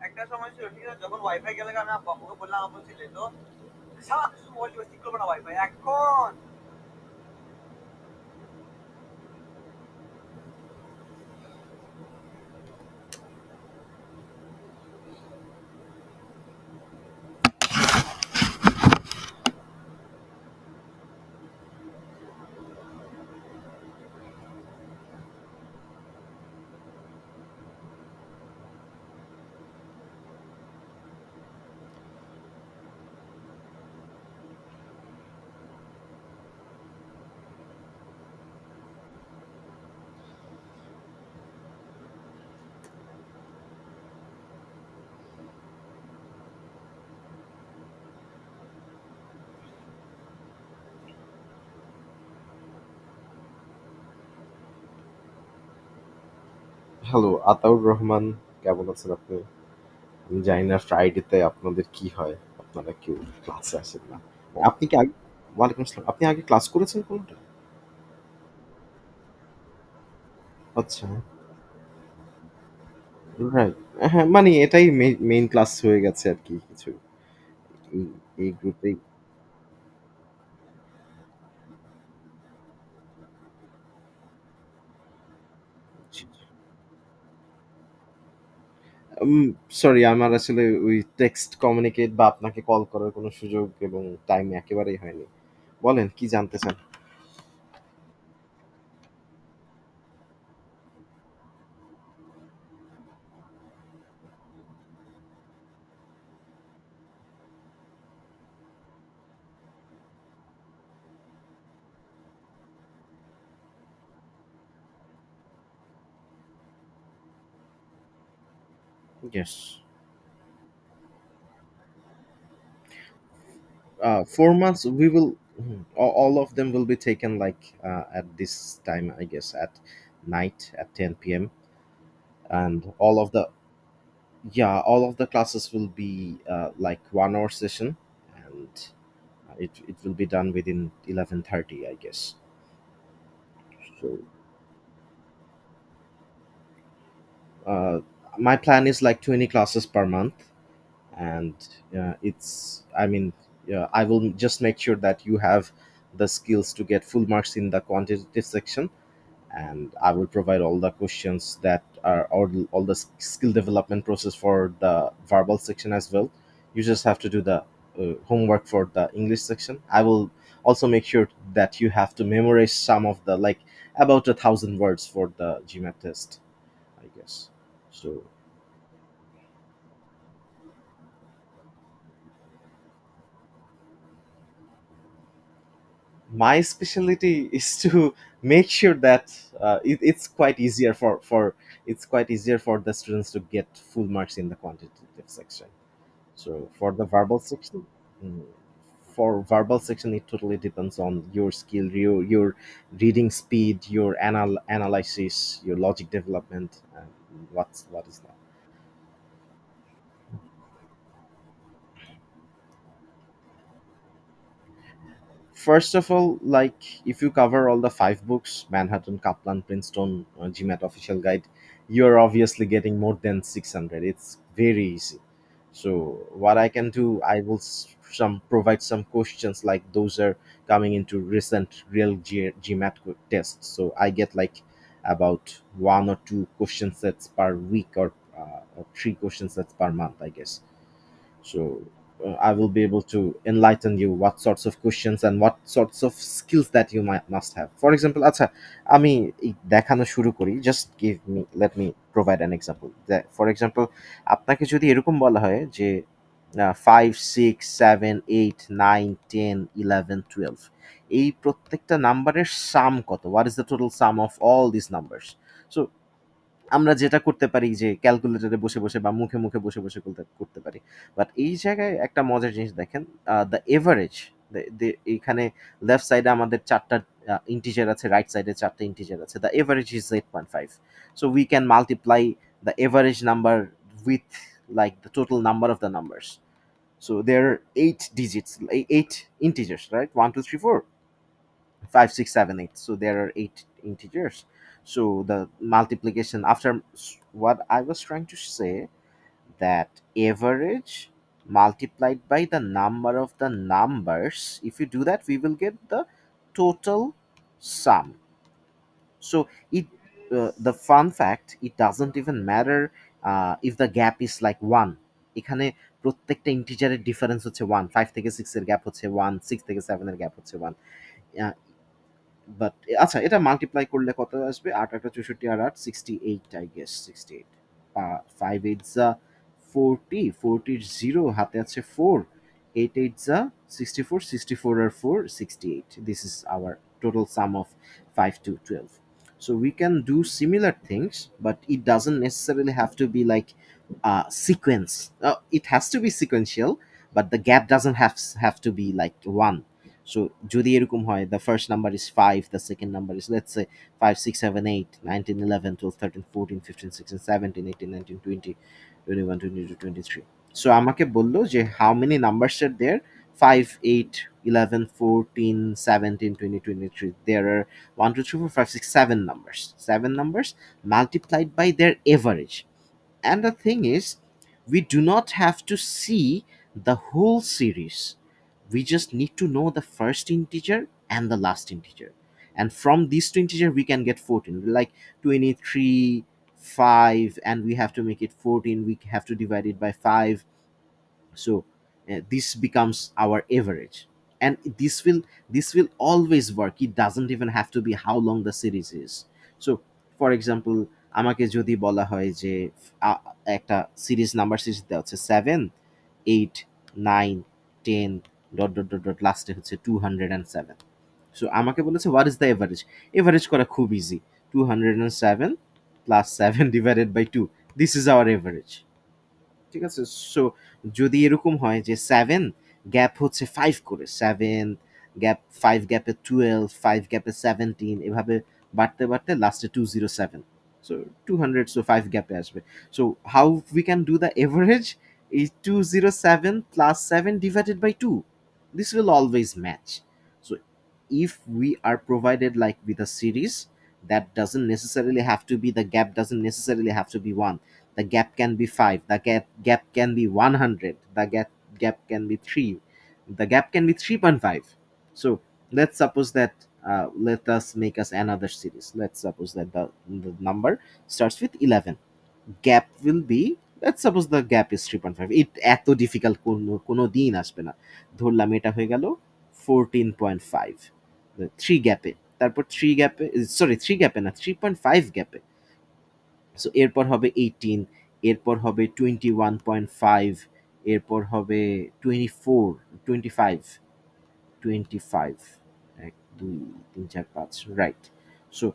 একটা সময় ছিল ঠিক আছে যখন ওয়াইফাই গেলে আমি বাপুকে বললাম আপু ছিলে তো সারা মোবাইল টিপে ঠিক করবো না ওয়াইফাই এখন। হ্যালো, আতাউর রহমান। কেমন আছেন আপনি? আমি জানি না ফ্রাইডেতে আপনাদের কি হয়, আপনারা কেউ ক্লাসে আসেন না। আপনি কি আগে, ওয়ালাইকুম আসসালাম, আপনি আগে ক্লাস করেছেন কোনটা? আচ্ছা, রাইট। হ্যাঁ, মানে এটাই মেইন ক্লাস হয়ে গেছে আর কি কিছু এই এই গ্রুপেই। সরি, আমার আসলে ওই টেক্সট কমিউনিকেট বা আপনাকে কল করার কোনো সুযোগ এবং টাইম একেবারেই হয়নি। বলেন কি জানতে চান? Yes. 4 months we will, all of them will be taken like at this time, I guess, at night at 10 p.m. And all of the, yeah, all of the classes will be like 1 hour session, and it will be done within 11:30, I guess. So uh, my plan is like 20 classes per month, and it's, I mean, yeah, I will just make sure that you have the skills to get full marks in the quantitative section, and I will provide all the questions that are all the skill development process for the verbal section as well. You just have to do the homework for the English section. I will also make sure that you have to memorize some of the, like, about 1,000 words for the GMAT test, I guess. So my specialty is to make sure that it's quite easier for it's quite easier for the students to get full marks in the quantitative section. So mm, for verbal section, it totally depends on your skill, your reading speed, your analysis, your logic development, and what is that. First of all, like, if you cover all the 5 books, Manhattan, Kaplan, Princeton, GMAT official guide, you're obviously getting more than 600. It's very easy. So what I can do, I will some provide some questions, like those are coming into recent real GMAT tests. So I get like about 1 or 2 question sets per week, or 3 question sets per month, I guess. So I will be able to enlighten you what sorts of questions and what sorts of skills that you might must have. For example, আচ্ছা, আমি এই দেখানো শুরু করি, just give me, let me provide an example. For example, আপনাকে যদি এরকম বলা হয় যে 5, 6, 7, 8, 9, 10, 11, 12, এই প্রত্যেকটা নাম্বারের সাম কত, what is the total some of all this numbers. So আমরা যেটা করতে পারি যে ক্যালকুলেটরে বসে বসে বা মুখে মুখে বসে বসে করতে করতে পারি। বাট এই জায়গায় একটা মজার জিনিস দেখেন, দ্য এভারেজ, এইখানে লেফট সাইডে আমাদের চারটা ইন্টিজার আছে, রাইট সাইডে চারটা ইন্টিজার আছে, the average is 8.5। So we can multiply the average number with like the total number of the numbers. So there are 8 digits, 8 integers, right? 1, 2, 3, 4, 5, 6, 7, 8. So there are 8 integers. So the multiplication after, what I was trying to say, that average multiplied by the number of the numbers. If you do that, we will get the total sum. So it the fun fact, it doesn't even matter if the gap is like 1. এখানে প্রত্যেকটা ইন্টিজারের difference হচ্ছে 1, 5 থেকে 6 এর gap হচ্ছে 1, 6 থেকে 7 এর gap হচ্ছে 1। But আচ্ছা, এটা মাল্টিপ্লাই করলে কত আসবে? 8 8 64 আর 8 68, আই গেস 68। 5 8 যা 40, 40 এর 0 হাতে আছে 4, 8 8 যা 64, 64 আর 4 68। This is our total sum of 5 to 12. So we can do similar things, but it doesn't necessarily have to be like sequence. It has to be sequential, but the gap doesn't have to be like 1. So যদি এরকম হয়, the first number is 5, the second number is, let's say, 5 6 7 8 19 11 12 13 14 15 16 17 18 19 20 21 22 23। So আমাকে বললো যে how many numbers are there? 5 8 11 14 17 20 23। There are 1 2 3 4 5 6 7 numbers, 7 numbers multiplied by their average. And the thing is, we do not have to see the whole series. We just need to know the first integer and the last integer. And from these two integer, we can get 14. Like 23, 5, and we have to make it 14. We have to divide it by 5. So this becomes our average. And this will always work. It doesn't even have to be how long the series is. So for example, আমাকে যদি বলা হয় যে একটা series number series দেওয়া হচ্ছে 7 8 9 10 dot dot dot dot লাস্টে হচ্ছে 207। সো আমাকে বলেছে what is the average. Average করা খুব easy, 207 plus 7 divided by 2, this is our average. ঠিক আছে। সো যদি এরকম হয় যে 7 গ্যাপ হচ্ছে 5 করে, 7 গ্যাপ 5 গ্যাপে 12, 5 গ্যাপে 17, এভাবে বাড়তে বাড়তে লাস্টে 207। সো 200, সো 5 গ্যাপে আসবে। So how we can do the average is 207 plus 7 divided by 2. This will always match. So if we are provided like with a series, that doesn't necessarily have to be, the gap doesn't necessarily have to be 1. The gap can be 5, the gap can be 100, the gap can be 3, the gap can be 3.5. So let's suppose that let us make us another series. Let's suppose that the number starts with 11. Gap will be, let's suppose the gap is 3.5. It এত difficult কোনো দিন আসবে না। ধরলাম এটা হয়ে গেল 14.5 3 গ্যাপে, তারপর 3 গ্যাপে, সরি 3 গ্যাপে না, 3.5 গ্যাপে। সো এরপর হবে 18, এরপর হবে 21.5, এরপর হবে 24, 25, 25, 1 2 3 4 5, রাইট। সো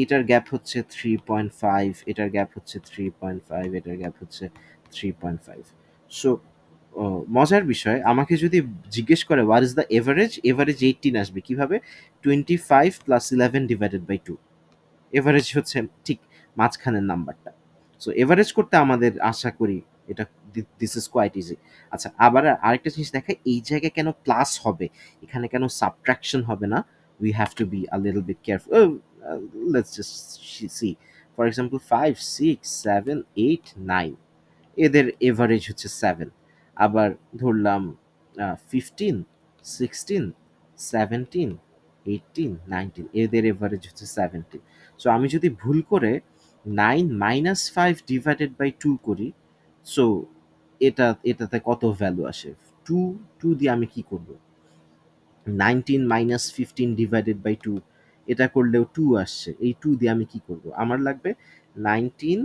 এটার গ্যাপ হচ্ছে 3.5, এটার গ্যাপ হচ্ছে 3.5, এটার গ্যাপ হচ্ছে 3.5। সো মজার বিষয়, আমাকে যদি জিজ্ঞেস করে what is the average, average 18 আসবে কিভাবে? 25 প্লাস 11 ডিভাইডেড বাই 2। এভারেজ হচ্ছে ঠিক মাঝখানের নাম্বারটা। সো এভারেজ করতে আমাদের আশা করি এটা দিস ইজ কোয়াইট ইজি। আচ্ছা, আবার আরেকটা জিনিস দেখায়, এই জায়গায় কেন প্লাস হবে, এখানে কেন সাবট্রাকশন হবে না? We have to be a little bit careful. Let's just see, for example 5 6 7 8 9, এদের এভারেজ হচ্ছে 7। আবার ধরলাম 15 16 17 18 19, এদের এভারেজ হচ্ছে 17। সো আমি যদি ভুল করে 9 মাইনাস 5 ডিভাইডেড বাই 2 করি, সো এটাতে কত ভ্যালু আসে? 2 2 দিয়ে আমি কি করব? 19 মাইনাস 15 ডিভাইডেড বাই 2, এটা করলেও 2 আসছে। এই 2 দিয়ে আমি কি করব? আমার লাগবে 19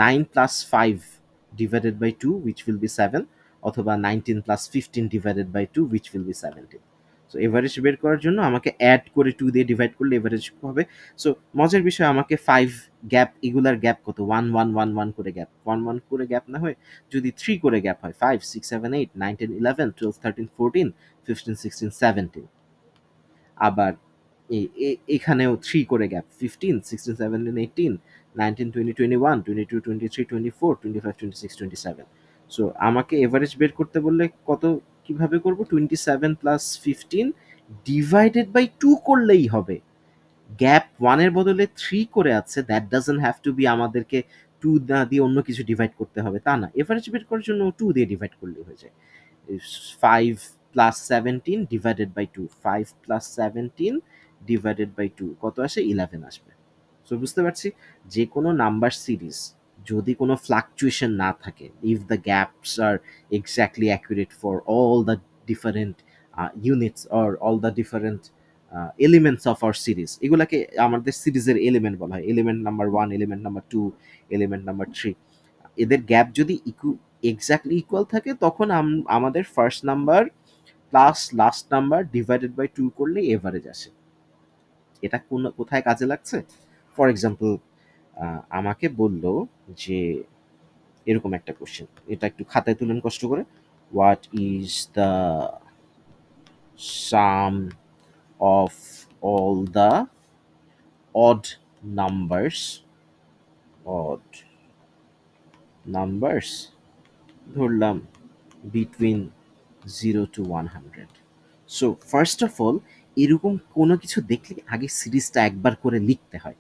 9 plus 5 divided by 2, which will be 7, অথবা 19 plus 15 divided by 2, which will be 17। So average বের করার জন্য আমাকে অ্যাড করে 2 দিয়ে ডিভাইড করলে এভারেজ হবে। সো মজার বিষয়, আমাকে 5 গ্যাপ, এগুলার গ্যাপ কত? 1 1 1 1 করে গ্যাপ, 1 1 করে গ্যাপ না হয় যদি 3 করে গ্যাপ হয়, 5 6 7 8 9 10 11 12 13 14 15 16 17। আবার এখানেও 3 করে গ্যাপ, 15 16 17 18 19 20 21 22 23 24 25 26 27। সো আমাকে এভারেজ বের করতে বললে কত, কিভাবে করব? 27 প্লাস 15 ডিভাইডেড বাই 2 করলেই হবে। গ্যাপ 1 এর বদলে 3 করে আছে, that doesn't have to be আমাদেরকে টু দিয়ে অন্য কিছু ডিভাইড করতে হবে তা না, এভারেজ বের করার জন্য টু দিয়ে ডিভাইড করলে হয়ে যায়। 5 + 17 divided by two, 5 + 17 divided by two কত আসে? 11 আসবে। সো বুঝতে পারছি যে কোনো নাম্বার সিরিজ যদি কোনো ফ্লাকচুয়েশন না থাকে, if the gaps are exactly accurate for all the different units or all the different elements of our series, এগুলাকে আমাদের সিরিজের এলিমেন্ট বলা হয়। Element number 1, element number 2, element number 3, এদের গ্যাপ যদি এক্স্যাক্টলি ইকুয়াল থাকে তখন আমাদের first number plus last number divided by 2 করলে এভারেজ আসে। এটা কোথায় কাজে লাগছে? ফর এক্সাম্পল আমাকে বলল যে এরকম একটা কোশ্চেন, এটা একটু খাতায় তুলেন কষ্ট করে। What is the sum of all the odd numbers, odd numbers ধরলাম between 0 to 100। So first of all এরকম কোনো কিছু দেখলে আগে সিরিজটা একবার করে লিখতে হয়।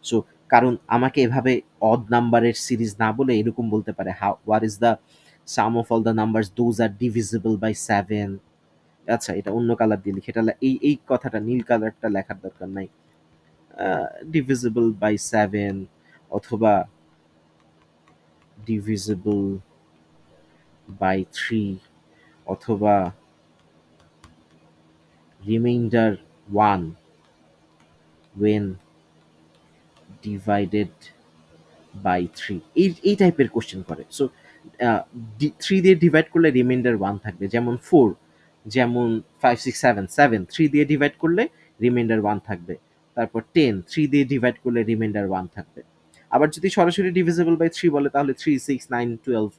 সো কারণ আমাকে এভাবে অড নাম্বারের সিরিজ না বলে এরকম বলতে পারে, what is the sum of all the numbers those are divisible by 7। আচ্ছা, এটা অন্য কালার দিয়ে লিখে, এটা এই কথাটা নীল কালারটা লেখার দরকার নাই। ডিভিজিবল বাই 7 অথবা ডিভিজিবল বাই 3 অথবা রিমাইন্ডার 1 when divided বাই 3, এই টাইপের কোশ্চেন করে। সো 3 দিয়ে ডিভাইড করলে রিমাইন্ডার 1 থাকবে, যেমন 4, যেমন 5 6 7 7 3 দিয়ে ডিভাইড করলে রিমাইন্ডার 1 থাকবে। তারপর 10 3 দিয়ে ডিভাইড করলে রিমাইন্ডার 1 থাকবে। আবার যদি সরাসরি ডিভিজিবল বাই 3 বলে তাহলে 3 6 9 12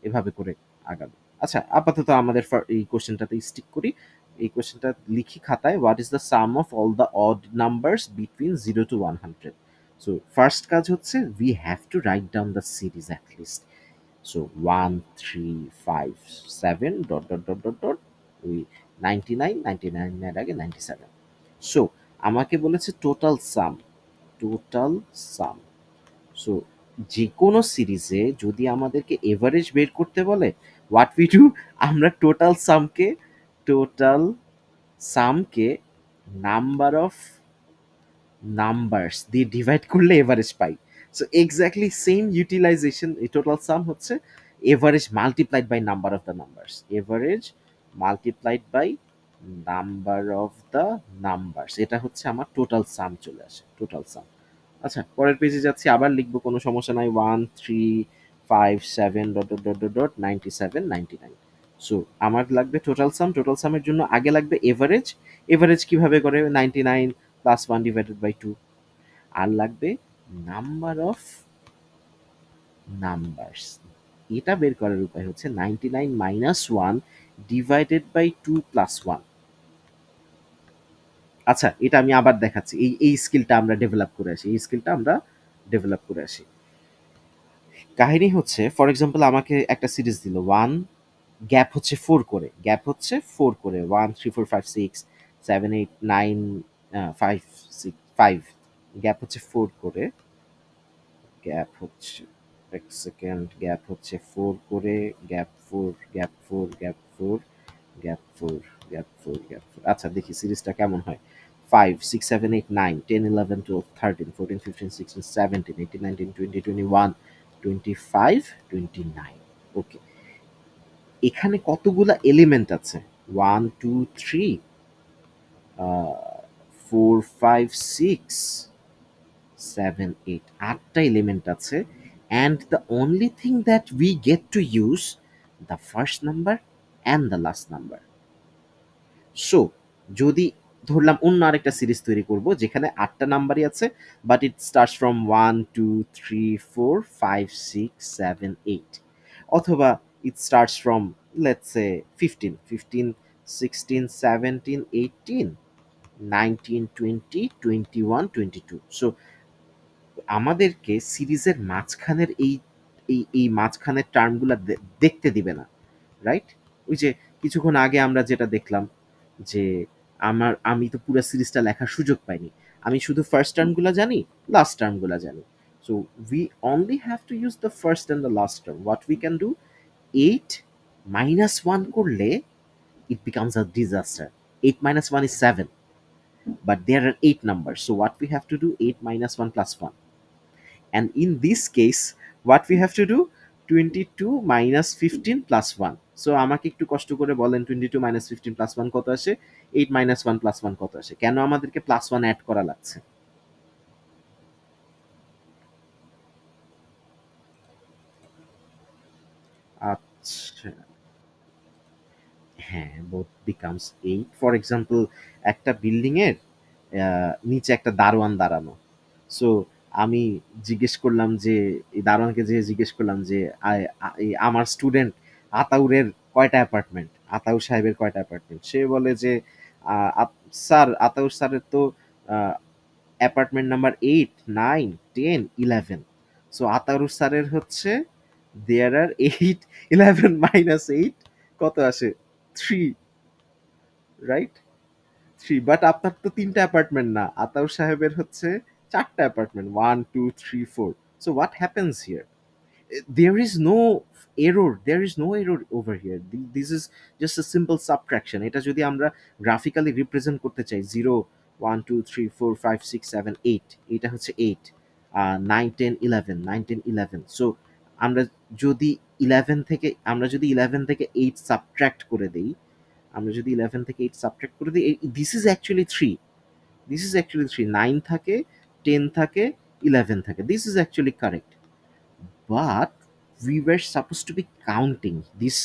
এভাবে করে আগাবে। আচ্ছা, আপাতত আমাদের এই কোশ্চেনটাতে স্টিক করি। এই কোশ্চেনটা লিখি খাতায়, what is the sum of all the odd numbers between 0 to 100। So first কাজ হচ্ছে we have to write down the series at least. So 1 3 5 7 dot dot dot dot dot ওই 99 99 এর আগে 97। সো আমাকে বলেছে total sum, total sum. So যে কোনো সিরিজে যদি আমাদেরকে এভারেজ বের করতে বলে, হোয়াট উই ডু, আমরা টোটাল সামকে নাম্বার অফ নাম্বারস দিয়ে ডিভাইড করলে এভারেজ পাই। সো এক্স্যাক্টলি সেম ইউটিলাইজেশন, এই টোটাল সাম হচ্ছে average multiplied by number of the numbers, average multiplied by number of the numbers, এটা হচ্ছে আমার টোটাল সাম চলে আসে, টোটাল সাম। আচ্ছা, পরের পেজে যাচ্ছি, আবার লিখবো, কোনো সমস্যা নাই। 1 3 5 7 dot dot dot dot 97 99। So আমার লাগবে টোটাল সাম, টোটাল সামের জন্য আগে লাগবে এভারেজ। এভারেজ কিভাবে করে? 99 প্লাস 1 ডিভাইডেড বাই 2। আর লাগবে নাম্বার অফ নাম্বারস, এটা বের করার উপায় হচ্ছে 99 মাইনাস 1 ডিভাইডেড বাই 2 প্লাস 1। আচ্ছা, এটা আমি আবার দেখাচ্ছি, এই স্কিলটা আমরা ডেভেলপ করে আসি, এই স্কিলটা আমরা ডেভেলপ করে আসি। কাহিনী হচ্ছে, ফর এক্সাম্পল আমাকে একটা সিরিজ দিল, 1 গ্যাপ হচ্ছে 4 করে, গ্যাপ হচ্ছে 4 করে, 1 3 4 5 6 7 8 9 5 6 5, গ্যাপ হচ্ছে 4 করে, গ্যাপ হচ্ছে, এক সেকেন্ড, গ্যাপ হচ্ছে 4 করে, gap 4 gap 4 gap 4 gap 4 gap 4 gap 4। আচ্ছা, দেখি সিরিজটা কেমন হয়। 5 6 7 8 9 10 11 12 13 14 15 16 17 18 19 20 21 25 29। ওকে, এখানে কতগুলা এলিমেন্ট আছে? 1 2 3 4 5 6 7 8, 8টা এলিমেন্ট আছে। And the only thing that we get to use the first number and the last number. So যদি ধরলাম অন্য আরেকটা সিরিজ তৈরি করব যেখানে 8টা নাম্বারই আছে, বাট ইট স্টার্টস ফ্রম 1 2 3 4 5 6 7 8, অথবা it starts from let's say 15 15 16 17 18 19 20 21 22। So আমাদেরকে সিরিজের মাঝখানের এই মাঝখানের টার্মগুলো দেখতে দিবে না, রাইট? ওই যে কিছুক্ষণ আগে আমরা যেটা দেখলাম যে আমি তো পুরো সিরিজটা লেখার সুযোগ পাইনি, আমি শুধু ফার্স্ট টার্মগুলো জানি, লাস্ট টার্মগুলো জানি। So we only have to use the first and the last term. What we can do, 8 minus 1 করলে it becomes a disaster. 8 minus 1 is 7, but there are 8 numbers, so what we have to do, 8 minus 1 plus 1. And in this case, what we have to do, 22 minus 15 plus 1. So আমাকে একটু কষ্ট করে বলেন 22 minus 15 plus 1 কত আসে, 8 minus 1 plus 1 কত আসে, কেন আমাদেরকে প্লাস 1 অ্যাড করা লাগছে? আচ্ছা, হ্যাঁ, both becomes 8. ফর এক্সাম্পল, একটা বিল্ডিং এর নিচে একটা দারোয়ান দাঁড়ানো। সো আমি জিজ্ঞেস করলাম যে, এই দারোয়ানকে যে জিজ্ঞেস করলাম যে, আমার স্টুডেন্ট আতাউরের কয়টা অ্যাপার্টমেন্ট, আতাউর সাহেবের কয়টা অ্যাপার্টমেন্ট? সে বলে যে, স্যার আতাউর স্যারের তো অ্যাপার্টমেন্ট নাম্বার 8, 9, 10, 11। সো আতাউর স্যারের হচ্ছে দেয়ার আর 8, 11 মাইনাস 8 কত আসে? 3, রাইট? 3। বাট আপনার তো 3টা অ্যাপার্টমেন্ট না, আতাউর সাহেবের হচ্ছে 4টা apartment, 1 2 3 4। So what happens here? There is no error over here. This is just a simple subtraction. এটা যদি আমরা গ্রাফিক্যালি রিপ্রেজেন্ট করতে চাই, 0 1 2 3 4 5 6 7 8, এটা হচ্ছে 8, 9 10 11, 9 10 11। সো আমরা যদি 11 থেকে, আমরা যদি 11 থেকে 8 সাবট্রাক্ট করে দেই, আমরা যদি 11 থেকে 8 সাবট্রাক্ট করে দিই, this is actually 3, this is actually 3। 9 থাকে, 10 থাকে, 11 থাকে, this is actually correct. But we were suppose to be counting this.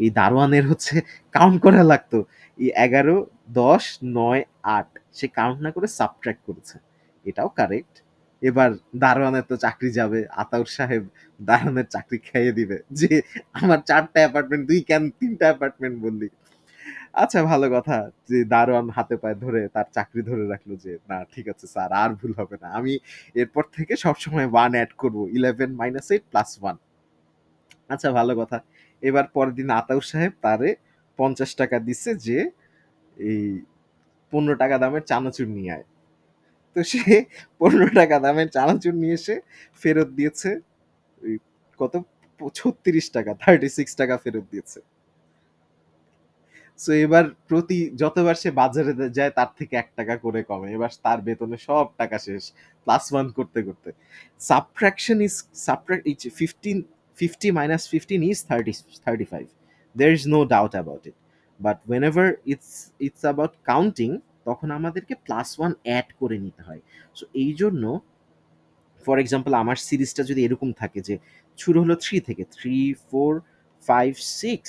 এই দারোয়ানের হচ্ছে কাউন্ট করা লাগতো, এই 11 10 9 8, সে কাউন্ট না করে সাবট্রাক্ট করেছে, এটাও কারেক্ট। এবার দারোয়ানের তো চাকরি যাবে, আতাউর সাহেব দারোয়ানের চাকরি খেয়ে দিবে যে, আমার 4টা অ্যাপার্টমেন্ট, তুই কেন 3টা অ্যাপার্টমেন্ট বললি? আচ্ছা, ভালো কথা যে দারোয়ান হাতে পায়ে ধরে তার চাকরি ধরে রাখলো যে, না ঠিক আছে স্যার, আর ভুল হবে না, আমি এরপর থেকে সবসময় 1 অ্যাড করবো, 11 মাইনাস 8 প্লাস 1। আচ্ছা, ভালো কথা। এবার পরের দিন আতাউর সাহেব তারে 50 টাকা দিচ্ছে যে, এই 15 টাকা দামের চানাচুর নিয়ে আয়। তো সে 15 টাকা দামের চানাচুর নিয়ে এসে ফেরত দিয়েছে ওই কত, 36 টাকা, 36 টাকা ফেরত দিয়েছে। সো এবার প্রতি যতবার সে বাজারে যায় তার থেকে 1 টাকা করে কমে, এবার তার বেতনে সব টাকা শেষ, প্লাস 1 করতে করতে। Subtraction is, subtract 15, 50 minus 15 is 30, 35, there is no doubt about it, but whenever it's about counting, তখন আমাদেরকে প্লাস 1 অ্যাড করে নিতে হয়। সো এই জন্য, ফর এক্সাম্পল, আমার সিরিজটা যদি এরকম থাকে যে শুরু হলো 3 থেকে, 3 4 5 6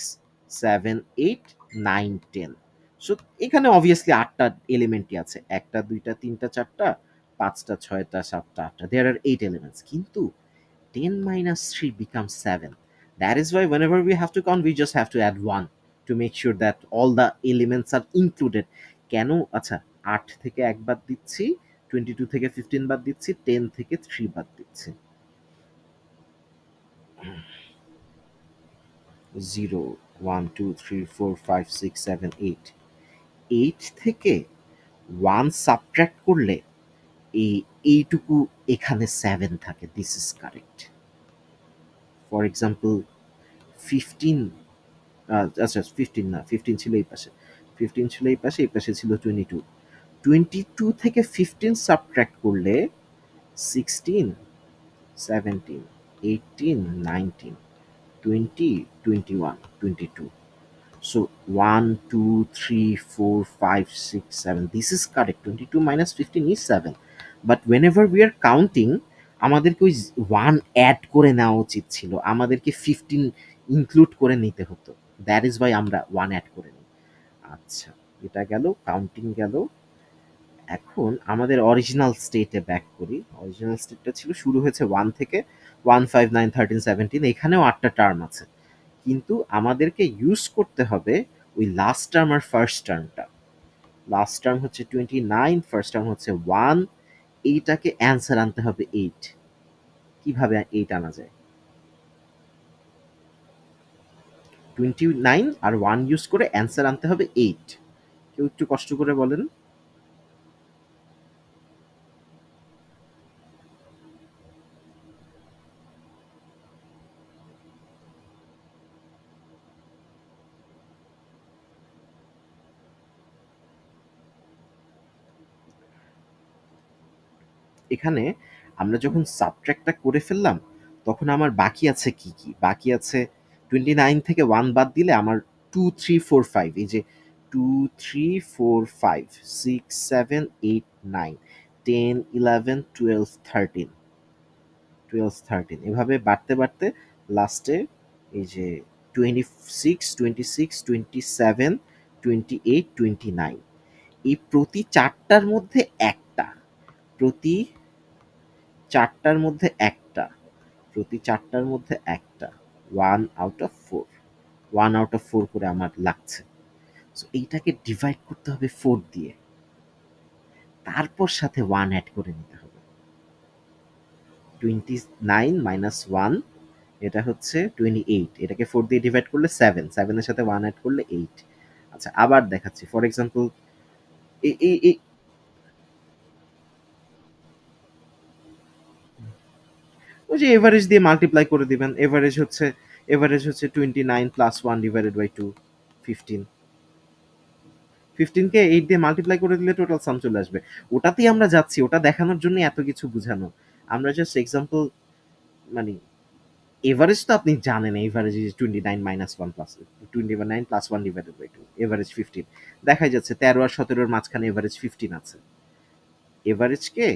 7 8 9 10। সো এখানে অবভিয়াসলি 8টা এলিমেন্টই আছে, 1টা 2টা 3টা 4টা 5টা 6টা 7টা 8টা, দেয়ার আর 8 এলিমেন্টস, কিন্তু 10 minus 3 becomes 7. That is why whenever we have to count, we just have to add 1 to make sure that all the elements are included. কেন? আচ্ছা, 8 থেকে 1 বাদ দিচ্ছি, 22 থেকে 15 বাদ দিচ্ছি, 10 থেকে 3 বাদ দিচ্ছি। 0 1 2 3 4 5 6 7 8, 8 থেকে 1 সাবট্রাক্ট করলে এই এইটুকু এখানে 7 থাকে, this is correct. For example, 15, আচ্ছা 15 না, 15 ছিল এই পাশে, 15 ছিল এই পাশে, এই পাশে ছিল 22। 22 থেকে 15 সাবট্রাক্ট করলে 16 17 18 19 20 21 22। So 1 2 3 4 5 6 7, this is correct, 22 minus 15 is 7, but whenever we are counting, আমাদেরকে ওই 1 অ্যাড করে নেওয়া উচিত ছিল, আমাদেরকে 15 ইনক্লুড করে নিতে হতো, দ্যাট ইজ ওয়াই আমরা 1 অ্যাড করে নিই। আচ্ছা, এটা গেল, কাউন্টিং গেল। এখন আমাদের অরিজিনাল স্টেটে ব্যাক করি। অরিজিনাল স্টেটটা ছিল, শুরু হয়েছে 1 থেকে, 1 5 9 13 17, এখানেও 8টা টার্ম আছে, কিন্তু আমাদেরকে ইউজ করতে হবে ওই লাস্ট টার্ম আর ফার্স্ট টার্মটা। লাস্ট টার্ম হচ্ছে 29, ফার্স্ট টার্ম হচ্ছে 1, এইটাকে অ্যান্সার আনতে হবে 8। কিভাবে 8 আনা যায়? 29 আর 1 ইউজ করে অ্যান্সার আনতে হবে 8। কেউ একটু কষ্ট করে বলেন। এখানে আমরা যখন সাবট্রাক্টটা করে ফেললাম, তখন আমার বাকি আছে কি কি? বাকি আছে 29 থেকে 1 বাদ দিলে আমার 2 3 4 5, এই যে 2 3 4 5 6 7 8 9 10 11 12 13 12 13 এভাবে বাড়তে বাড়তে লাস্টে এই যে 26 26 27 28 29, এই প্রতি চারটার মধ্যে একটা, প্রতি চারটার মধ্যে একটা, প্রতি চারটার মধ্যে একটা, 1 আউট অফ 4, 1 আউট অফ 4 করে আমার লাগছে। সো এইটাকে ডিভাইড করতে হবে 4 দিয়ে, তারপর সাথে 1 অ্যাড করে নিতে হবে। 29 মাইনাস 1, এটা হচ্ছে 28, এটাকে 4 দিয়ে ডিভাইড করলে 7, 7 এর সাথে 1 অ্যাড করলে 8। আচ্ছা, আবার দেখাচ্ছি। ফর এক্সাম্পল, ওই যে এভারেজ দিয়ে মাল্টিপ্লাই করে দিবেন। এভারেজ হচ্ছে 29 প্লাস 1 ডিভাইডেড বাই 2, 15। 15 কে 8 দিয়ে মাল্টিপ্লাই করে দিলে টোটাল সাম চলে আসবে। ওটাতেই আমরা যাচ্ছি, ওটা দেখানোর জন্য এত কিছু বুঝানো। আমরা জাস্ট এক্সাম্পল, মানে এভারেজ তো আপনি জানেন, average is 29 minus 1 plus 29 plus 1 divided by 2, average 15। দেখাই যাচ্ছে 13 আর 17 এর মাঝখানে এভারেজ 15 আছে। এভারেজকে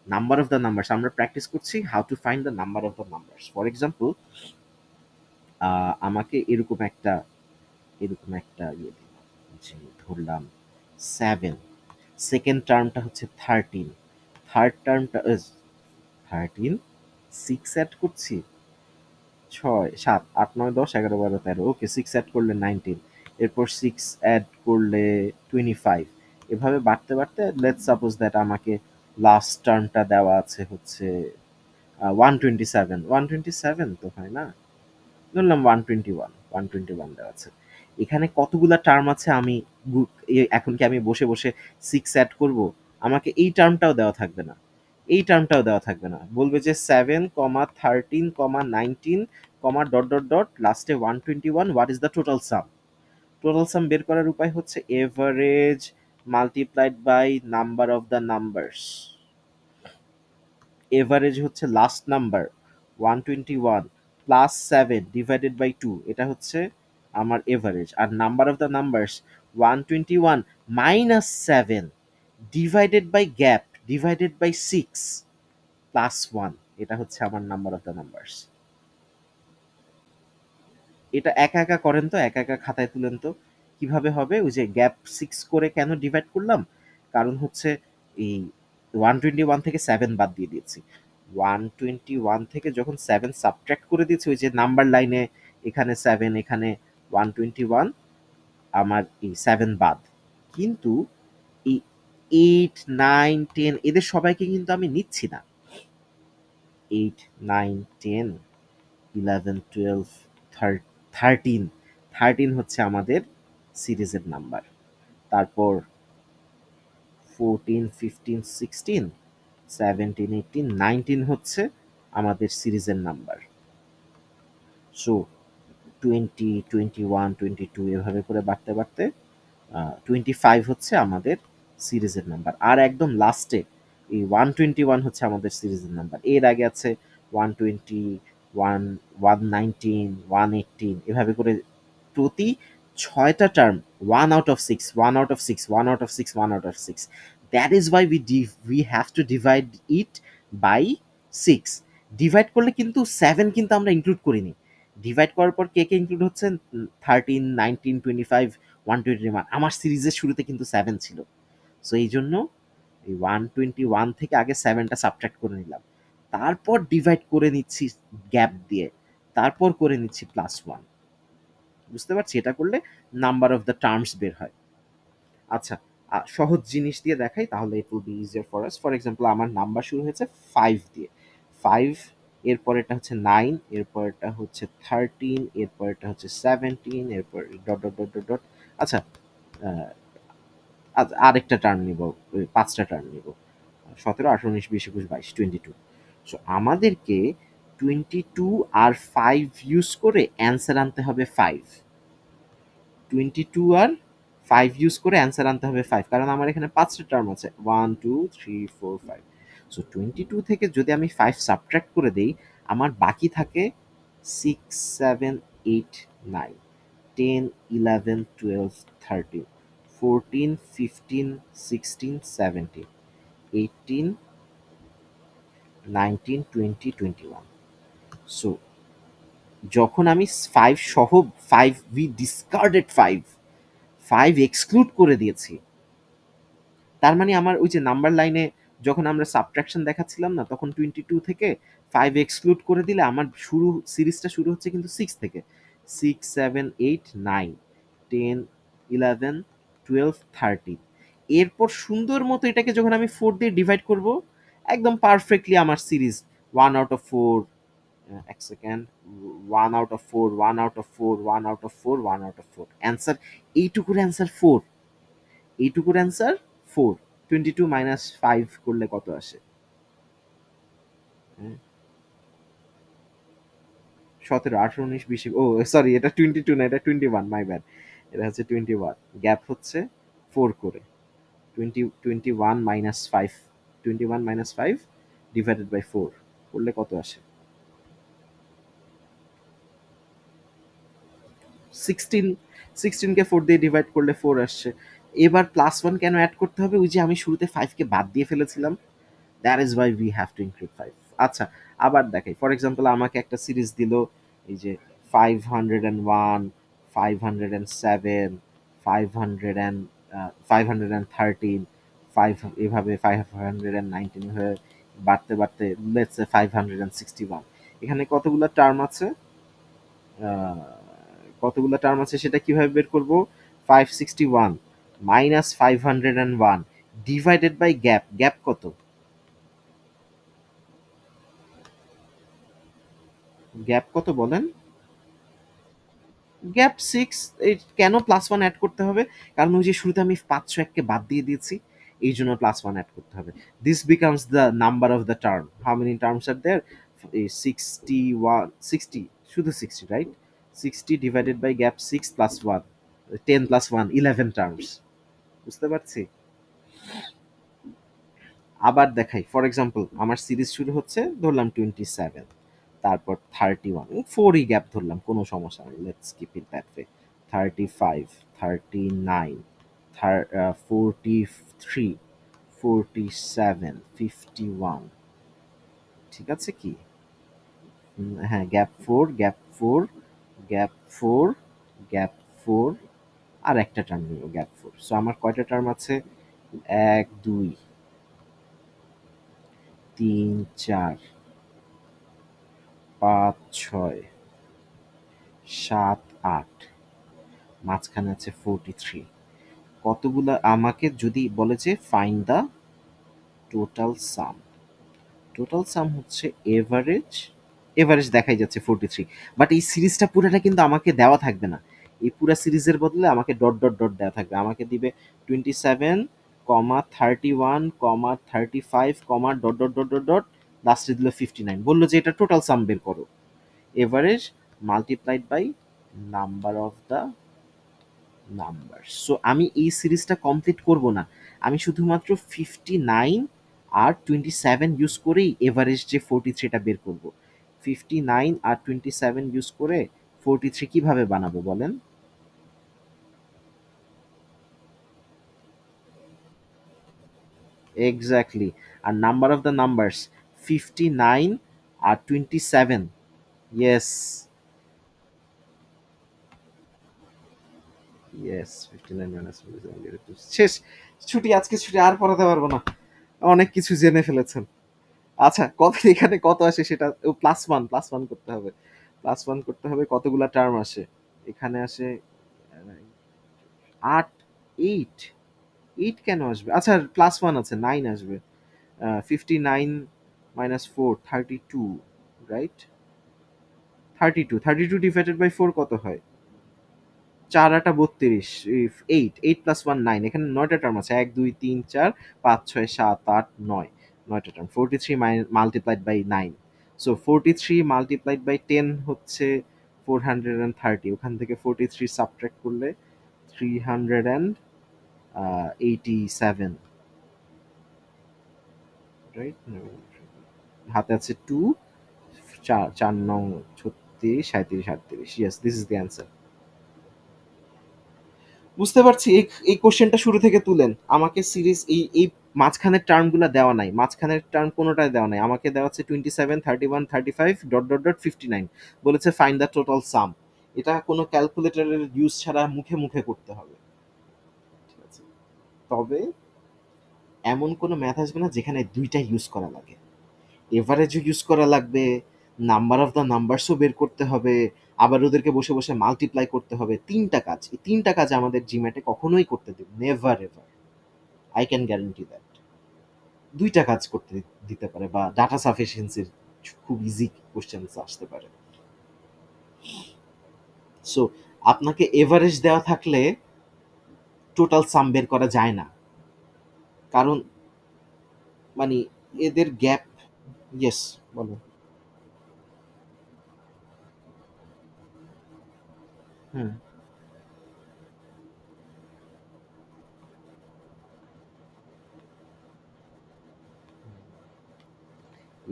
নাম্বার অফ দ্য নাম্বারস, আমরা প্র্যাকটিস করছি how to find the number of the numbers. For example, আমাকে এরকম একটা ইয়ে দিল, যে ধরলাম 7, সেকেন্ড টার্মটা হচ্ছে 13, থার্ড টার্মটা 13, 6 অ্যাড করছি, 6 7 8 9 10 11 12 13, ওকে 6 অ্যাড করলে 19, এরপর 6 অ্যাড করলে 25, এভাবে বাড়তে বাড়তে লেটস সাপোজ দ্যাট আমাকে লাস্ট টার্মটা দেওয়া আছে হচ্ছে 127, 127 তো হয় না, ধরলাম 121 দেওয়া আছে। এখানে কতগুলা টার্ম আছে, আমি এখন কি আমি বসে বসে 6 অ্যাড করব? আমাকে এই টার্মটাও দেওয়া থাকবে না, এই টার্মটাও দেওয়া থাকবে না, বলবে যে 7 13 19 ডট ডট ডট লাস্টে 121, what is the total sum? Total sum বের করার উপায় হচ্ছে average multiplied by number of the numbers. Average হচ্ছে last number 121 plus 7 divided by 2, এটা হচ্ছে আমার এভারেজ। আর number of the numbers 121 minus 7 divided by gap divided by 6 plus 1, এটা হচ্ছে আমার নাম্বার অফ দ্য নাম্বারস। এটা একা একা করেন তো, একা একা খাতায় তুলেন তো কিভাবে হবে। ওই যে গ্যাপ 6 করে কেন ডিভাইড করলাম, কারণ হচ্ছে এই 121 থেকে 7 বাদ দিয়ে দিয়েছি। 121 থেকে যখন 7 সাবট্রাক্ট করে দিয়েছি, ওই যে নাম্বার লাইনে এখানে 7, এখানে 121, আমার এই 7 বাদ। কিন্তু এই 8 9 10 এদের সবাইকে কিন্তু আমি নিচ্ছি না। 8 9 10 11 12 13, 13 হচ্ছে আমাদের সিরিজের নাম্বার। তারপর 14 15 16 17 18 19 হচ্ছে আমাদের সিরিজের নাম্বার। সো 20 21 22 এভাবে করে বাড়তে বাড়তে 25 হচ্ছে আমাদের সিরিজের নাম্বার। আর একদম লাস্টে এই 121 হচ্ছে আমাদের সিরিজের নাম্বার। এর আগে আছে 120 119 118, এভাবে করে প্রতি 6টা term 1 out of 6 1 out of 6 1 out of 6 1 out of 6। That is why we have to divide it by 6। Divide করলে কিন্তু 7 কিন্তু আমরা ইনক্লুড করিনি। ডিভাইড করার পর কে কে ইনক্লুড হচ্ছেন? 13 19 25 121। আমার সিরিজের শুরুতে কিন্তু 7 ছিল। সো এই জন্য এই 121 থেকে আগে 7টা সাবট্রাক্ট করে নিলাম, তারপর ডিভাইড করে নিচ্ছি গ্যাপ দিয়ে, তারপর করে নিচ্ছি প্লাস 1। বুঝতে পারছি? এটা করলে নাম্বার অফ দ্য টার্মস বের হয়। আচ্ছা, সহজ জিনিস দিয়ে দেখাই, তাহলে it will be easier for us. For example, আমার নাম্বার শুরু হয়েছে 5 দিয়ে। 5, এরপরেরটা হচ্ছে 9, এরপরেরটা হচ্ছে 13, এরপরেরটা হচ্ছে 17, এরপর dot dot dot dot dot. আচ্ছা, আরেকটা টার্ম নিব, 5টা টার্ম নিব, 17 18 19 20 21 22 22। সো আমাদেরকে 22 আর 5 ইউজ করে অ্যান্সার আনতে হবে 5। 22 আর 5 ইউজ করে অ্যান্সার আনতে হবে 5, কারণ আমার এখানে 5টা টার্ম আছে, 1 2 3 4 5। সো 22 থেকে যদি আমি 5 সাবট্রাক্ট করে দেই, আমার বাকি থাকে 6, 7, 8, 9, 10, 11, 12, 13, 14, 15, 16, 17, 18, 19, 20, 21. সো যখন আমি 5 সহ 5 উই ডিসকার্ডেড 5 5 এক্সক্লুড করে দিয়েছি, তার মানে আমার ওই যে নাম্বার লাইনে যখন আমরা সাবট্রাকশন দেখাচ্ছিলাম না, তখন 22 থেকে 5 এক্সক্লুড করে দিলে আমার সিরিজটা শুরু হচ্ছে কিন্তু 6 থেকে। 6, 7, 8, 9, 10, 11, 12, 13। এরপর সুন্দর মতো এটাকে যখন আমি 4 দিয়ে ডিভাইড করব, একদম পারফেক্টলি আমার সিরিজ 1 আউট অফ 4, এক second, 1 out of 4, 1 out of 4, 1 out of 4, 1 out of 4, answer এইটুকুর অ্যান্সার 4। এইটুকুর অ্যান্সার 4। 22 মাইনাস 5 করলে কত আসে? 17, 18, 19, 20, ও সরি, এটা 22 না, এটা 21, মাই ব্যাড। এটা হচ্ছে 21, গ্যাপ হচ্ছে 4 করে। 21 মাইনাস 5, 21 মাইনাস 5 ডিভাইডেড বাই 4 করলে কত আসে? 16। 16 কে 4 দিয়ে ডিভাইড করলে 4 আসছে। এবার প্লাস 1 কেন অ্যাড করতে হবে? ওই যে আমি শুরুতে 5 কে বাদ দিয়ে ফেলেছিলাম, that is why we have two include 5। আচ্ছা, আবার দেখাই। ফর এক্সাম্পল আমাকে একটা সিরিজ দিল, এই যে 501, 507, 500 513, 5 এভাবে 519 হয়ে বাড়তে বাড়তে লেটস সে 561। এখানে কতগুলো টার্ম আছে? আহ, কতগুলো টার্ম আছে সেটা কিভাবে বের করব? 561 minus 501 divided by gap. Gap কত? গ্যাপ কত বলেন? গ্যাপ 6। কেন প্লাস 1 অ্যাড করতে হবে? কারণ ওই যে শুরুতে আমি 501 কে বাদ দিয়ে দিয়েছি, এই জন্য প্লাস 1 অ্যাড করতে হবে। This becomes the number of the term. How many terms are there? 61, 60, শুধু 60, right? 60 divided by gap 6 plus 1, 10 plus 1, 11 terms. বুঝতে পারছি? আবার দেখাই। ফর এক্সাম্পল আমার সিরিজ শুরু হচ্ছে ধরলাম 27, তারপর 31, 4ই গ্যাপ ধরলাম, কোনো সমস্যা নেই, let's keep it that way. 35, 39, 43, 47, 51। ঠিক আছে কি? হ্যাঁ, গ্যাপ 4, গ্যাপ 4, গ্যাপ 4, গ্যাপ 4, আর একটা টার্ম নিব গ্যাপ 4। সো আমার কয়টা টার্ম আছে? 1, 2, 3, 4, 5, 6, 7, 8, মাঝখানে আছে 43। কতগুলা আমাকে যদি বলে যে find the total sum, total sum হচ্ছে এভারেজ। এভারেজ দেখাই যাচ্ছে 43, বাট এই সিরিজটা পুরোটা কিন্তু আমাকে দেওয়া থাকবে না। এই পুরো সিরিজের বদলে আমাকে ডট ডট ডট দেওয়া থাকবে। আমাকে দিবে 27, কমা 31, কমা 35, কমা dot dot dot dot dot, লাস্টে দিল 59, বললো যে এটা টোটাল সাম বের করো। Average multiplied by number of the number. So আমি এই সিরিজটা কমপ্লিট করব না, আমি শুধুমাত্র 59 আর 27 ইউজ করেই এভারেজ যে 43টা বের করব। 59 আর 27 ইউজ করে 43 কিভাবে বানাবো বলেন? এক্স্যাক্টলি। আর নাম্বার অফ দ্য নাম্বারস 59 আর 27। ইয়েস, ইয়েস, 59 মাইনাস শেষ। ছুটি, আজকে ছুটি, আর পড়াতে পারবো না, অনেক কিছু জেনে ফেলেছেন। আচ্ছা, কত এখানে কত আসে সেটা, ও প্লাস 1, প্লাস 1 করতে হবে। প্লাস 1 করতে হবে, কতগুলা টার্ম আসে? এখানে আসে 8, 8। 8 কেন আসবে? আচ্ছা, প্লাস 1 আছে, 9 আসবে। 59 মাইনাস 4, 32, রাইট? 32, 32 ডিভাইডেড বাই 4 কত হয়? 4 আটা 32, 8, 8 প্লাস 1, 9। এখানে 9টা টার্ম আছে, 1, 2, 3, 4, 5, 6, 7, 8, 9, 9টা term. 43 multiplied by 9, so 43 multiplied by 10 হচ্ছে 430। ওখান থেকে 43 সাবট্রাক্ট করলে 387, রাইট, হাতে আছে 2, চার 4 নং 36, 37, 38, yes this is the answer. বুঝতে পারছি, এই কোশ্চেনটা শুরু থেকে তুলেন, আমাকে সিরিজ এই মাঝখানের টার্মগুলো দেওয়া নাই, মাঝখানের টার্ম কোনোটাই দেওয়া নাই, আমাকে দেওয়া হচ্ছে 27, 31, 35 ডট ডট ডট 59, বলেছে ফাইন্ড দ্য টোটাল সাম। এটা কোনো ক্যালকুলেটরের ইউজ ছাড়া মুখে মুখে করতে হবে, ঠিক আছে? তবে এমন কোনো ম্যাথ আসবে না যেখানে দুইটা ইউজ করা লাগে, এভারেজও ইউজ করা লাগবে, নাম্বার অফ দ্য নাম্বারসও বের করতে হবে, আবার ওদেরকে বসে বসে মাল্টিপ্লাই করতে হবে, তিনটা কাজ, এই তিনটা কাজ আমাদের জিম্যাটে কখনোই করতে দেবে, never ever, I can guarantee that. দুইটা কাজ করতে দিতে পারে, বা ডাটা সাফিসিয়েন্সির খুব ইজি কোশ্চেন আসতে পারে। সো আপনাকে এভারেজ দেওয়া থাকলে টোটাল সাম বের করা যায় না, কারণ মানে এদের গ্যাপ। ইয়েস, বলো। হুম।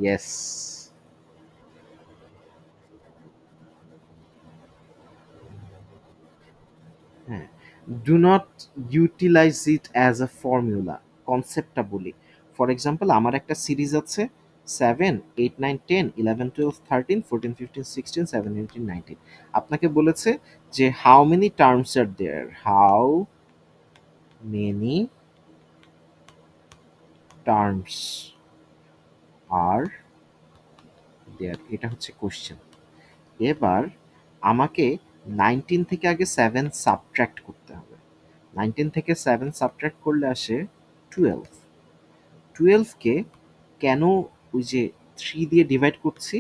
ইয়েস। হ্যাঁ, do not utilize it as a formula, কনসেপ্টটা বলি। ফর এক্সাম্পল আমার একটা সিরিজ আছে 7, 8, 9, 10, 11, 12, 13, 14, 15, 16, 17, 18, আপনাকে বলেছে যে how many terms are there, how many terms are there, এটা হচ্ছে কোশ্চেন। এবার আমাকে 19 থেকে আগে 7 সাবট্রাক্ট করতে হবে, 19 থেকে 7 সাবট্রাক্ট করলে আসে 12, 12কে কেন ওই যে 3 দিয়ে ডিভাইড করছি,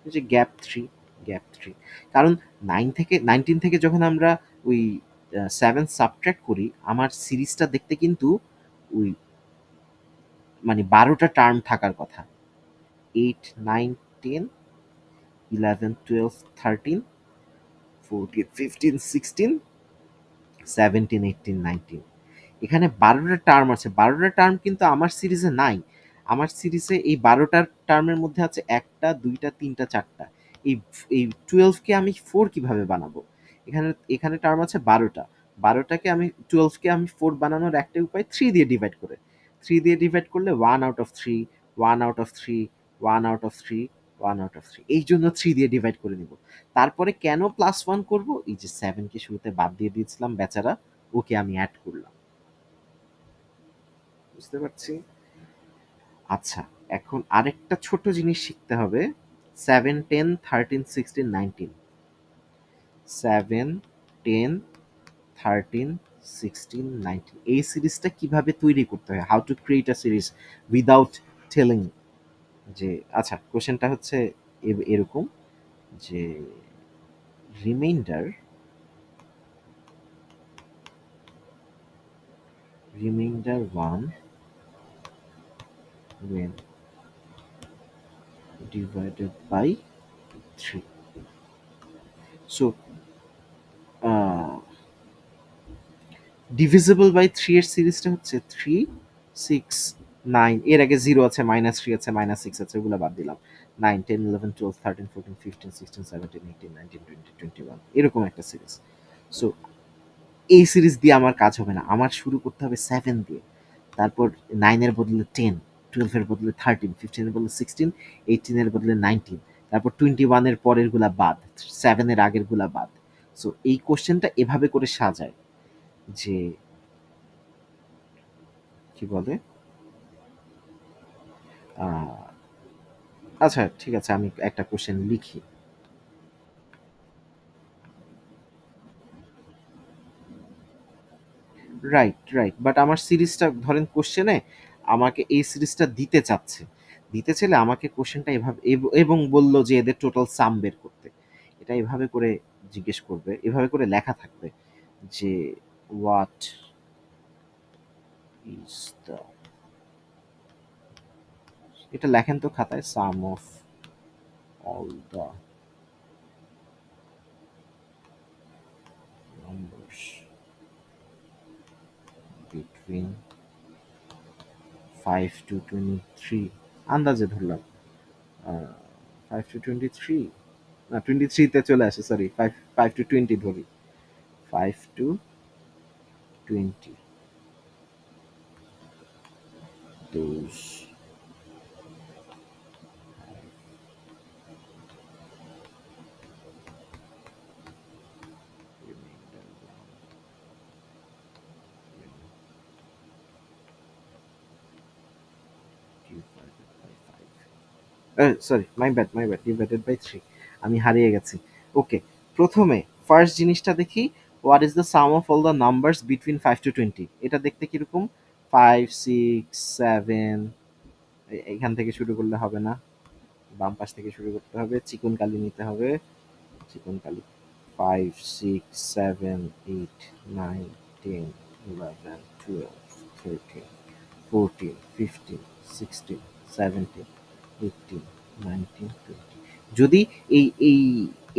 ওই যে গ্যাপ থ্রি, কারণ 19 থেকে যখন আমরা ওই 7 সাবট্রাক্ট করি, আমার সিরিজটা দেখতে কিন্তু ওই মানে 12টা টার্ম থাকার কথা, 8, 9, 10, 11, 12, 13, 14, 15, 16, 17, 18, 19, এখানে 12টা টার্ম আছে, 12টা টার্ম কিন্তু আমার সিরিজে নাই। আমার সিরিজে এই 12টার টার্মের মধ্যে আছে একটা, দুইটা, তিনটা, চারটা। এই এই 12কে আমি 4 কিভাবে বানাবো? এখানে এখানে টার্ম আছে 12টা, 12টাকে আমি 12কে আমি 4 বানানোর একটা উপায় 3 দিয়ে ডিভাইড করে, 3 দিয়ে ডিভাইড করলে 1 out of 3, 1 out of 3, 1 out of 3, 1 out of 3, এই জন্য 3 দিয়ে ডিভাইড করে নিব। তারপরে কেন +1 করব? এই যে 7কে শুরুতে বাদ দিয়ে দিয়েছিলাম বেচারা, ওকে আমি অ্যাড করলাম। বুঝতে পারছি। আচ্ছা, এখন আরেকটা ছোট জিনিস শিখতে হবে, 7, 10, 13, 16, 19, 7, 10, 13, 16, 19, এই সিরিজটা কিভাবে তৈরি করতে হয়, how to create a series without telling. যে আচ্ছা, কোশ্চেনটা হচ্ছে এরকম যে reminder reminder 1 when divided by 3, so divisible by 3 এর সিরিজটা হচ্ছে 3, 6, 9, এর আগে 0 আছে, -3 আছে, -6 আছে, ওগুলো বাদ দিলাম, 9, 10, 11, 12, 13, 14, 15, 16, 17, 18, 19, 20, 21, এরকম একটা সিরিজ। সো এই সিরিজ দিয়ে আমার কাজ হবে না, আমার শুরু করতে হবে 7 দিয়ে, তারপর 9 এর বদলে 10, 12 এর বদলে 13, 15 এর বদলে 16, 18 এর বদলে 19, তারপর 21 এর পরের গুলা বাদ, 7 এর আগের গুলা বাদ। সো এই কোশ্চেনটা এভাবে করে সাজায় যে কি বলে, আহ, আচ্ছা ঠিক আছে, আমি একটা কোশ্চেন লিখি। রাইট, রাইট, বাট আমার সিরিজটা ধরেন কোশ্চেনে আমাকে এই সিরিজটা দিতে চাচ্ছে, দিতে চাইলে আমাকে কোশ্চেনটা এভাবে এবং বললো যে এদের টোটাল সাম বের করতে, এটা এভাবে করে জিজ্ঞেস করবে, এভাবে করে লেখা থাকবে যে হোয়াট ইজ দ্য, এটা লেখেন তো খাতায়, sum of all the numbers between 5 to 23 আন্দাজে ধরলাম 5 to 23, না 23-তে চলে আসে, সরি, 5 to 20 ধরি, 5 to 20, those remainder divided by 5, sorry, my bad, divided by 3, আমি হারিয়ে গেছি। ওকে, প্রথমে ফার্স্ট জিনিসটা দেখি, what is the sum of all the numbers between 5 to 20। এটা দেখতে কিরকম, 5 6 7, এখান থেকে শুরু করলে হবে না, বাম পাশ থেকে শুরু করতে হবে, চিকন কালি নিতে হবে, চিকন কালি। 5 6 7 8 9 10 11 12 13 14 15 16 17 18 19 20, যদি এই এই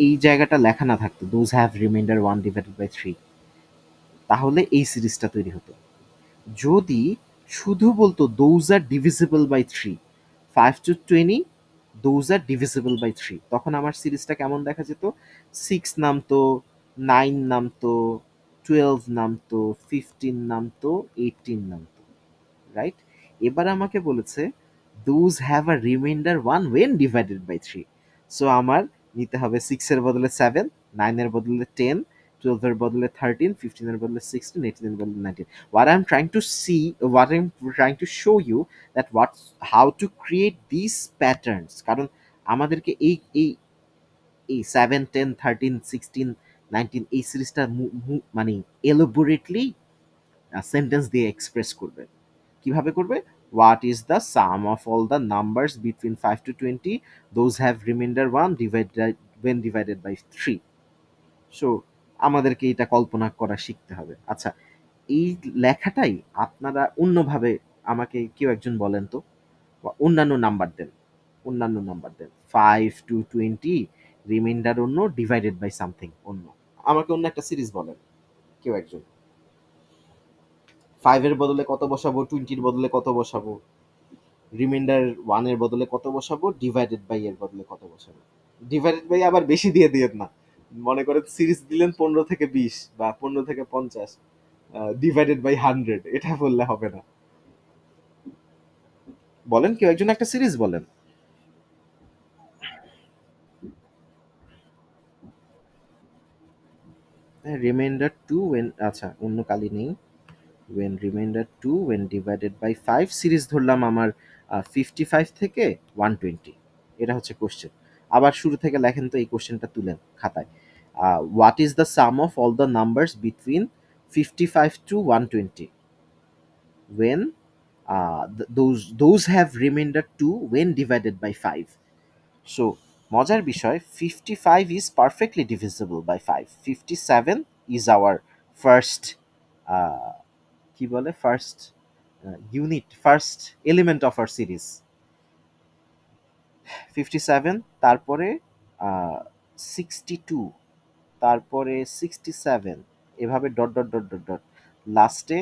এই জায়গাটা লেখা না থাকতো, দোজ হ্যাভ রিমাইন্ডার 1/3, তাহলে এই সিরিজটা তৈরি হতো। যদি শুধু বলতো those are divisible by 3, 5 to 20 those are divisible by 3, তখন আমার সিরিজটা কেমন দেখা যেত, 6 নামতো, 9 নামতো, 12 নামতো, 15 নামতো, 18 নামতো, রাইট? এবার আমাকে বলেছে those have a reminder 1 when divided by 3, so আমার নিতে হবে 6 এর বদলে 7, 9 এর বদলে 10, 12 এর বদলে 13, 15 এর বদলে 16, 18 এর বদলে 19। What I'm trying to show you that how to create these patterns, কারণ আমাদেরকে এই এই 7 10 13 16 19 এই সিরিজটা মানে এলোবোরেটলি সেন্টেন্স দিয়ে এক্সপ্রেস করবে। কিভাবে করবে, what is the sum of all the numbers between 5 to 20, those have reminder 1 when divided by 3। So আমাদেরকে এটা কল্পনা করা শিখতে হবে। আচ্ছা, এই লেখাটাই আপনারা অন্যভাবে আমাকে কেউ একজন বলেন তো, বা অন্যান্য নাম্বার দেন, অন্যান্য নাম্বার দেন, 5 to 20 রিমাইন্ডার অন্য, ডিভাইডেড বাই সামথিং অন্য, আমাকে অন্য একটা সিরিজ বলেন কেউ একজন। 5 এর বদলে কত বসাবো, 20-র বদলে কত বসাবো, রিমাইন্ডার 1 এর বদলে কত বসাবো, ডিভাইডেড বাই এর বদলে কত বসাবো। ডিভাইডেড বাই আবার বেশি দিয়ে দিয়েন না, মনে করেন সিরিজ দিলেন 15 থেকে 20 বা 15 থেকে 50, ডিভাইডেড বাই 100, এটা বললে হবে না। বলেন, কেউ একজন একটা সিরিজ বলেন। রিমাইন্ডার 2 when, আচ্ছা অন্য কালি নেই, when divided by 5 সিরিজ ধরলাম আমার 55 থেকে 120, এটা হচ্ছে কোশ্চেন। আবার শুরু থেকে লেখেন তো, এই কোশ্চেনটা তুলেন খাতায়, what is the sum of all the numbers between 55 to 120 when those have remainder 2 when divided by 5। So মজার বিষয়, 55 is perfectly divisible by 5, 57 is our first, কি বলে, first unit, first element of our series 57, তারপরে 62, তারপরে 67, এভাবে dot dot dot dot dot, লাস্টে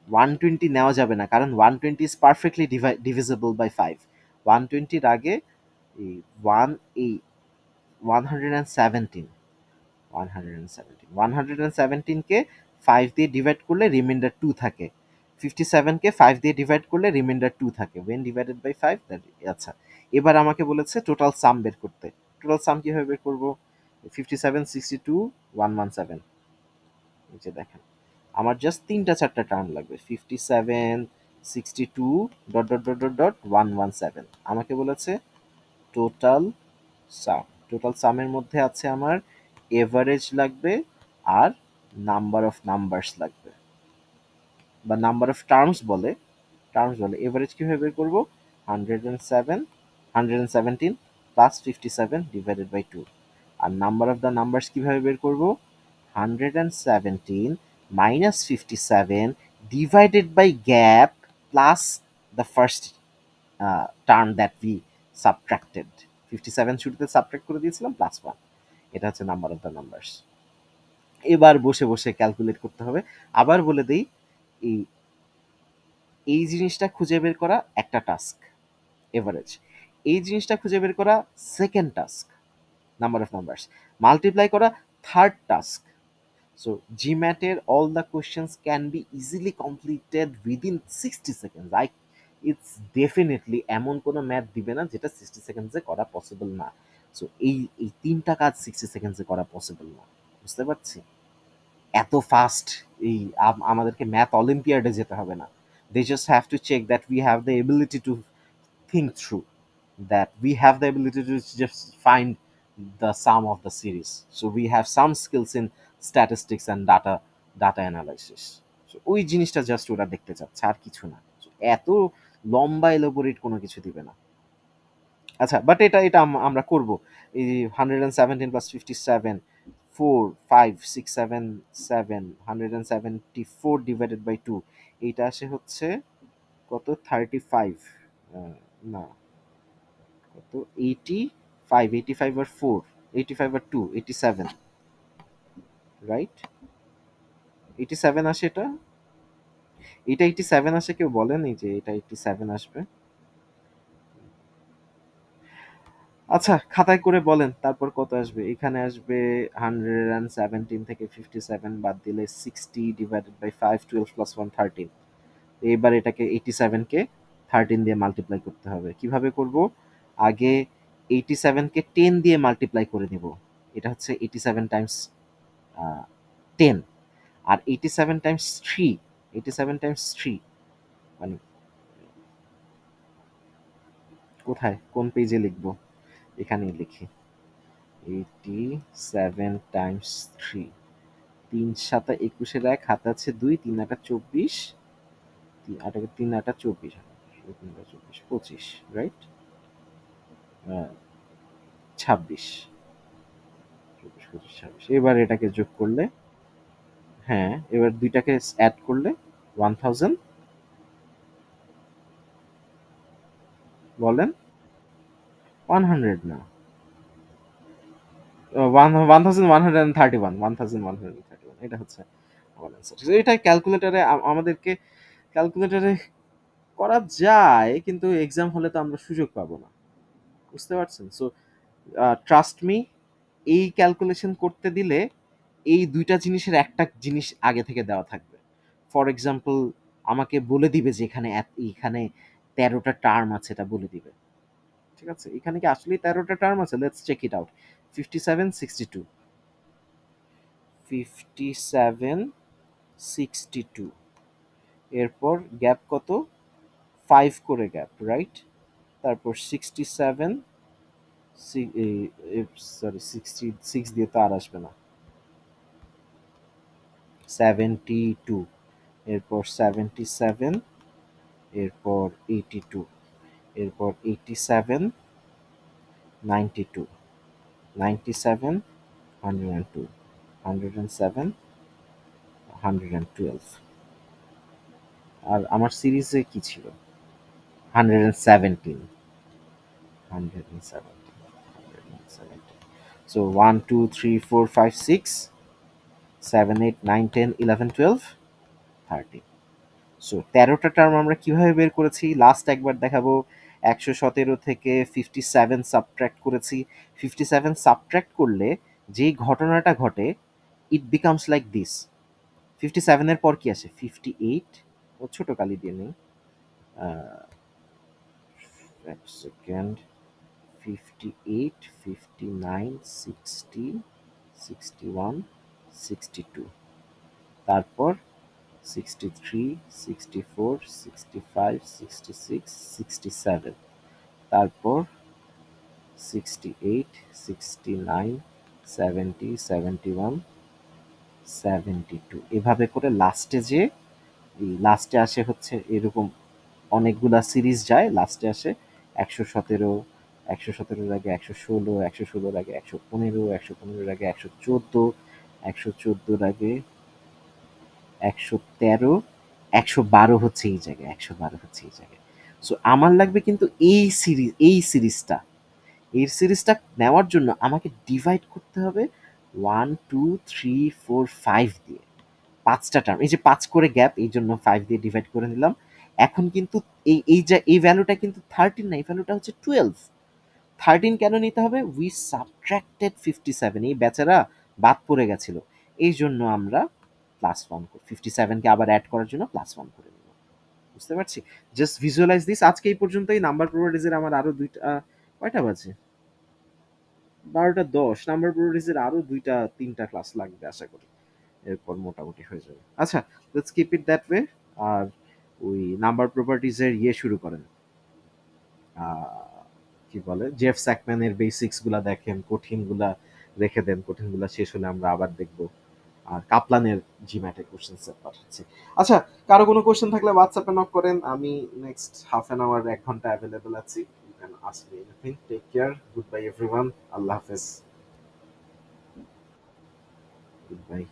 120 নেওয়া যাবে না, কারণ 120 ইজ পারফেক্টলি ডিভিজিবল বাই 5। 120-র আগে এই ওয়ান, এই 117, 117কে 5 দিয়ে ডিভাইড করলে রিমাইন্ডার 2 থাকে, 57কে 5 দিয়ে ডিভাইড করলে রিমাইন্ডার 2 থাকে, when divided by 5 that, আচ্ছা। এবার আমাকে বলেছে টোটাল সাম বের করতে। টোটাল সাম কিভাবে বের করব, 57 62 117, এই যে দেখেন, আমার জাস্ট 3টা 4টা টার্ম লাগবে, 57 62 dot dot dot dot dot 117। আমাকে বলেছে টোটাল সাম, টোটাল সামের মধ্যে আছে আমার এভারেজ লাগবে আর নাম্বার অফ নাম্বারস লাগবে, বা নাম্বার অফ টার্মস বলে। এভারেজ কিভাবে বের করবো, 117 প্লাস 57 ডিভাইডেড বাই 2। আর নাম্বার অফ দ্য নাম্বারস কিভাবে বের করবো, 117 minus 57 divided by gap plus the first term that we subtracted, 57 শুরুতে সাবট্রাক্ট করে দিয়েছিলাম, প্লাস 1, এটা হচ্ছে নাম্বার অফ দ্য নাম্বারস। এবার বসে বসে ক্যালকুলেট করতে হবে। আবার বলে দেই, এই এই জিনিসটা খুঁজে বের করা একটা টাস্ক, এভারেজ। এই জিনিসটা খুঁজে বের করা second task, number of numbers. Multiply করা থার্ড টাস্ক। সো জিম্যাটের all the questions can be easily completed within 60 seconds. It's definitely এমন কোনো ম্যাথ দিবে না যেটা 60 সেকেন্ডসে করা পসিবল না। সো এই তিনটা কাজ 60 সেকেন্ডসে করা পসিবল না, বুঝতে পারছি? এত ফাস্ট এই আমাদেরকে ম্যাথ অলিম্পিয়াডে যেতে হবে না। They just have to check that we have the ability to think through, that we have the ability to just find the sum of the series. So we have some skills in statistics and data analysis. So ওই জিনিসটা just ওরা দেখতে চাচ্ছে, আর কিছু না। So এত লম্বা এলোবোরেট কোনো কিছু দিবে না। আচ্ছা, বাট এটা আমরা করব। এই 117 প্লাস 57, 4 5 6 7 7, 174 ডিভাইডেড বাই 2, এইটা আসে হচ্ছে কত, 35, না কত, 85, 85 আর 4, 85 আর 2, 87, রাইট? 87 আসে এটা, 87 আসে, কেউ বলেন এই যে এটা 87 আসবে? আচ্ছা, খাতায় করে বলেন তারপর কত আসবে। এখানে আসবে 117 থেকে 57 বাদ দিলে 60 ডিভাইডেড বাই 5, 12 প্লাস 1, 13। এবার এটাকে 87 কে 13 দিয়ে মাল্টিপ্লাই করতে হবে। কিভাবে করব? আগে 87 কে 10 দিয়ে মাল্টিপ্লাই করে নিব। এটা হচ্ছে 87 টাইমস 10, আর 87 টাইমস 3, 87 টাইমস 3 মানে কোথায়, কোন পেজে লিখবো? এখানেই লিখি, 87 টাইমস 3, 3 7 21 এক, হাতে আছে 2, 3 8 24, 3 8 3 8 24, 25, রাইট? 26, 24 25 26। এবার এটাকে যোগ করলে, হ্যাঁ এবার দুইটাকে অ্যাড করলে 1000, বলেন। 100 না, 1131, 1131, এটা হচ্ছে আমার অ্যান্সার। এটা ক্যালকুলেটরে আমাদেরকে ক্যালকুলেটরে করা যায়, কিন্তু এক্সাম হলে তো আমরা সুযোগ পাবো না, বুঝতে পারছেন? সো ট্রাস্ট মি, এই ক্যালকুলেশন করতে দিলে এই দুইটা জিনিসের একটা জিনিস আগে থেকে দেওয়া থাকবে। ফর এক্সাম্পল, আমাকে বলে দিবে যে এখানে এখানে 13টা টার্ম আছে, এটা বলে দিবে। ঠিক আছে, এখানে কি আসলেই 13টা টার্ম আছে? Let's check it out. 57 62, 57 62, এরপর গ্যাপ কত, 5 করে গ্যাপ, রাইট? তারপর 67, সরি 66 দিয়ে তো আর আসবে না, 72, এরপর 77, এরপর 82, এরপর 87, 92, 97, 102, 107, 112। আর আমার সিরিজে কি ছিল? 117, 117, 117। সো 1 2 3 4 5 6 7 8 9 10 11 12 13। সো 13টা টার্ম আমরা কিভাবে বের করেছি লাস্ট একবার দেখাবো। 117 থেকে 57 সাবট্রাক্ট করেছি। 57 সাবট্রাক্ট করলে যেই ঘটনাটা ঘটে, ইট বিকামস লাইক দিস। 57 এর পর কি আসে? 58, ও ছোট কালি দিয়ে নেই, এক সেকেন্ড, 58, 59, 60, 61, 62, তারপর 63, 64, 65, 66, 67, তারপর 68, 69, 70, 71, 72, এভাবে করে লাস্টে যে লাস্টে আসে হচ্ছে এরকম অনেকগুলা সিরিজ যায়, লাস্টে আসে 117, 117-র আগে 116, 116-র আগে 115, 115-র আগে 114, 114-র আগে 113, 112 হচ্ছে এই জায়গায়, 112 হচ্ছে এই জায়গায়। সো আমার লাগবে কিন্তু এই সিরিজটা, এই সিরিজটা নেওয়ার জন্য আমাকে ডিভাইড করতে হবে 1 2 3 4 5 দিয়ে। 5টা টার্ম, এই যে 5 করে গ্যাপ, এই জন্য 5 দিয়ে ডিভাইড করে নিলাম। এখন কিন্তু এই ভ্যালুটা কিন্তু 13 না, এই ভ্যালুটা হচ্ছে 12। 13 কেন নিতে হবে? উই সাবট্রাক্টেড 57, এই বেচারা বাদ পড়ে গেছিল, এই জন্য আমরা +1 করি 57কে আবার অ্যাড করার জন্য +1 করে নিব। বুঝতে পারছি? Just visualize this. আজকে এই পর্যন্তই। নাম্বার প্রপার্টিজের আমার আরো দুইটা, কয়টা বাজে? 12টা 10। নাম্বার প্রপার্টিজের আরো দুইটা তিনটা ক্লাস লাগবে আশা করি, এরপর মোটামুটি হয়ে যাবে। আচ্ছা, let's keep it that way. আর ওই নাম্বার প্রপার্টিজের শুরু করেন। কি বলে, জেফ স্যাকম্যানের বেসিক্স গুলা দেখেন, কঠিন গুলা রেখে দেন, কঠিন গুলা শেষ হলে আমরা আবার দেখবো। আর কাপলানের জিম্যাটে কোশ্চেন সেট পাঠাচ্ছি। আচ্ছা, কারো কোনো কোশ্চেন থাকলে হোয়াটসঅ্যাপে নক করেন, আমি নেক্সট হাফ অ্যান আওয়ার, 1 ঘন্টা অ্যাভেলেবল আছি। You can ask me anything. Take care, goodbye everyone, আল্লাহ হাফেজ, গুড বাই।